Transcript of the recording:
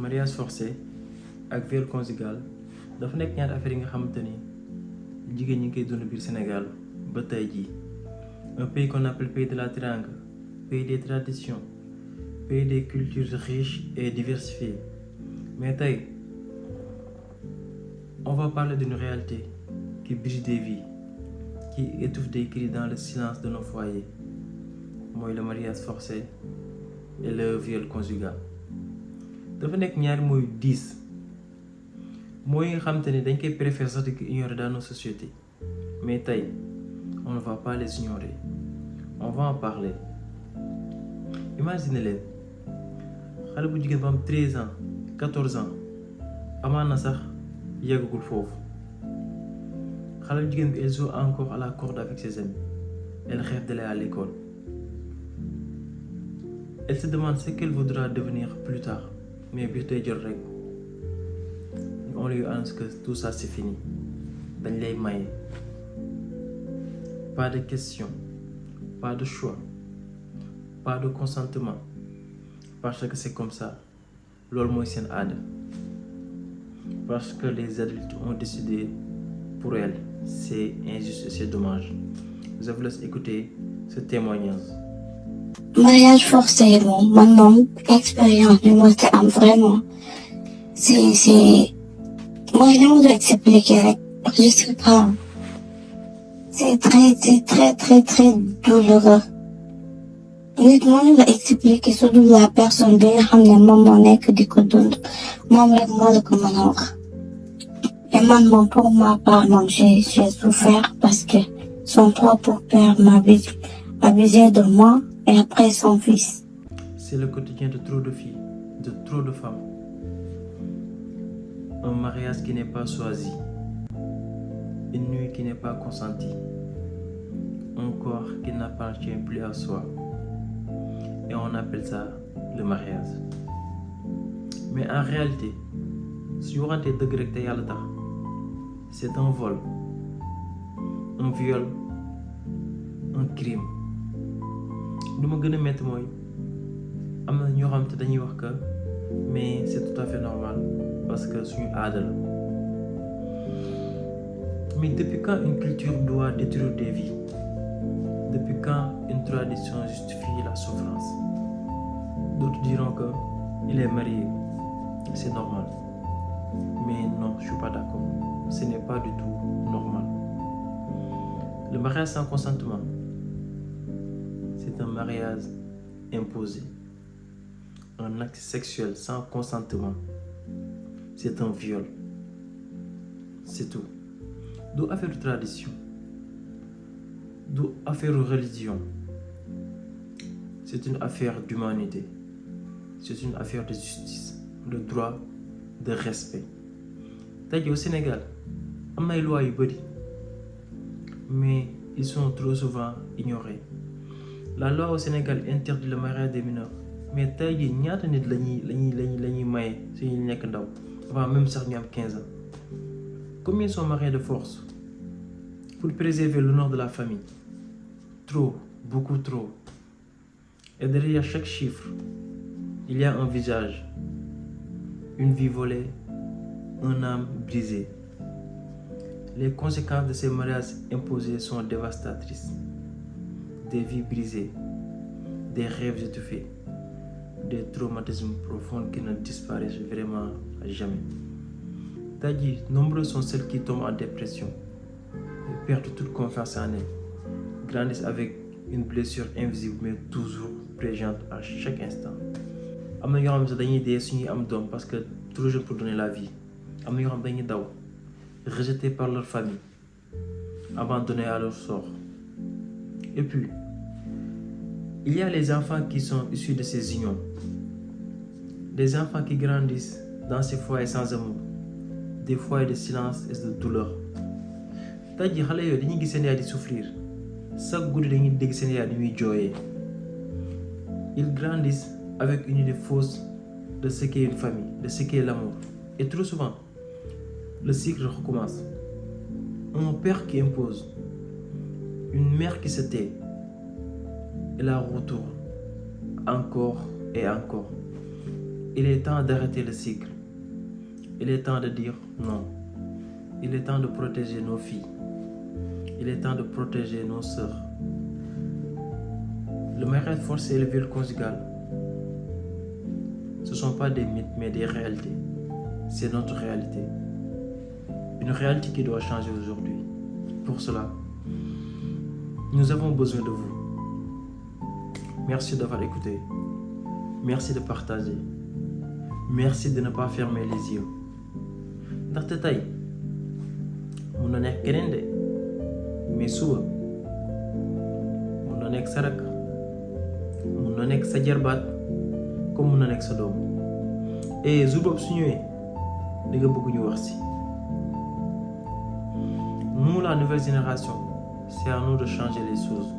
mariage forcé ak viol conjugal dafa nekk ñaari affaire yi nga xamante ni jigéen ñi ngi koy dund biir Sénégal ba tey jii un pays qu'on appelle pays de la Teranga, pays des traditions, pays des cultures riches et diversifiées. Mais tey on va parler d'une réalité qui brise des vies, qui étouffe des cris dans le silence de nos foyers. Mooy le mariage forcé et le viol conjugal. dafa nekk ñaari mooy 10 mooy nga xamante ni dañ koy préférer sax di ko ignorer dans nos sociétés mais tey on ne va pas les ignorer, on va en parler. Imaginez leen xale bu jigéen ba am 13 ans 14 ans amaan na sax yeggagul foofu xale bu jigéen bi elle joue encore à la corde avec ses amis, elle rêve d'aller à l'école, elle se demande ce qu'elle voudra devenir plus tard. Mais bi tey jot rek on lui annonce que tout ça c'est fini, dañ lay maye. Pas de question, pas de choix, pas de consentement, parce que c'est comme ça. Loolu mooy seen aada, parce que les adultes ont décidé pour elle. C'est injuste et c'est dommage. Je vous laisse écouter ce témoignage. Mariage forcé moom expérience bi ma ci am vraiment c'est mooy li ma doon expliquer rek je sais pas, c'est très douloureux. Nit mënu la expliquer su dul la personne bi nga xam ne moom moo nekk di ko dund moom rek moo la ko mën a wax. Et man moom pour ma part moom j'ai souffert parce que son propre père m'abusait de moi. Et après son fils. C'est le quotidien de trop de filles, de trop de femmes. Un mariage qui n'est pas choisi, une nuit qui n'est pas consentie, un corps qui n'appartient plus à soi. Et on appelle ça le mariage. Mais en réalité, si vous rentrez de grec, c'est un vol, un viol, un crime. lu ma gën a métti mooy am na ñoo xam te dañuy wax que mais c'est tout à fait normal parce que suñu aada la. Mais depuis quand une culture doit détruire des vies? Depuis quand une tradition justifie la souffrance? D'autres diront que il est marié, c'est normal. Mais non, je suis pas d'accord. Ce n'est pas du tout normal. Le mariage sans consentement, c'est un mariage imposé. Un acte sexuel sans consentement, c'est un viol. C'est tout. Du affaire de tradition, du affaire de religion. C'est une affaire d'humanité. C'est une affaire de justice, de droit, de respect. Tey au Sénégal, am na ay lois yu bari, mais ils sont trop souvent ignorés. La loi au Sénégal interdit le mariage des mineurs, mais tey jii ñaata nit lañuy maye si ñu nekk ndaw avant même sax ñu am 15 ans. Combien sont mariés de force pour préserver l'honneur de la famille? Trop, beaucoup trop. Et derrière chaque chiffre, il y a un visage, une vie volée, une âme brisée. Les conséquences de ces mariages imposés sont dévastatrices. Des vies brisées, des rêves étouffés, des traumatismes profonds qui ne disparaissent vraiment jamais. Tey jii, nombreuses sont celles qui tombent en dépression, perdent toute confiance en elles, grandissent avec une blessure invisible mais toujours présente à chaque instant. Am na ñoo xam ne dañuy dee suñuy am doom parce que trop jeune pour donner la vie. Am na ñoo xam ne dañuy daw, rejetés par leur famille, abandonnés à leur sort. Et puis, il y a les enfants qui sont issus de ces unions. Des enfants qui grandissent dans ces foyers sans amour, des foyers de silence et de douleur. Tey jii xale yooyu dañuy gis seen yaay di souffrir, chaque guddi dañuy dégg seen yaay di muy jooyee. Ils grandissent avec une idée fausse de ce qu'est une famille, de ce qu'est l'amour. Et trop souvent, le cycle recommence. Un père qui impose, une mère qui se tait, et la retourne encore et encore. il est temps d'arrêter le cycle. Il est temps de dire non. Il est temps de protéger nos filles. Il est temps de protéger nos sœurs. Le mariage forcé et le viol conjugal, ce ne sont pas des mythes, mais des réalités. C'est notre réalité. Une réalité qui doit changer aujourd'hui. Pour cela, nous avons besoin de vous. Merci d'avoir écouté. Merci de partager. Merci de ne pas fermer les yeux. ndaxte tey mun na nekk keneen de mais suba mun na nekk sa rakk mun na nekk sa jarbaat comme mun na nekk sa doom et jour boobu su ñëwee di nga bëgg ñu wax si. Nous, la nouvelle génération, c'est à nous de changer les choses.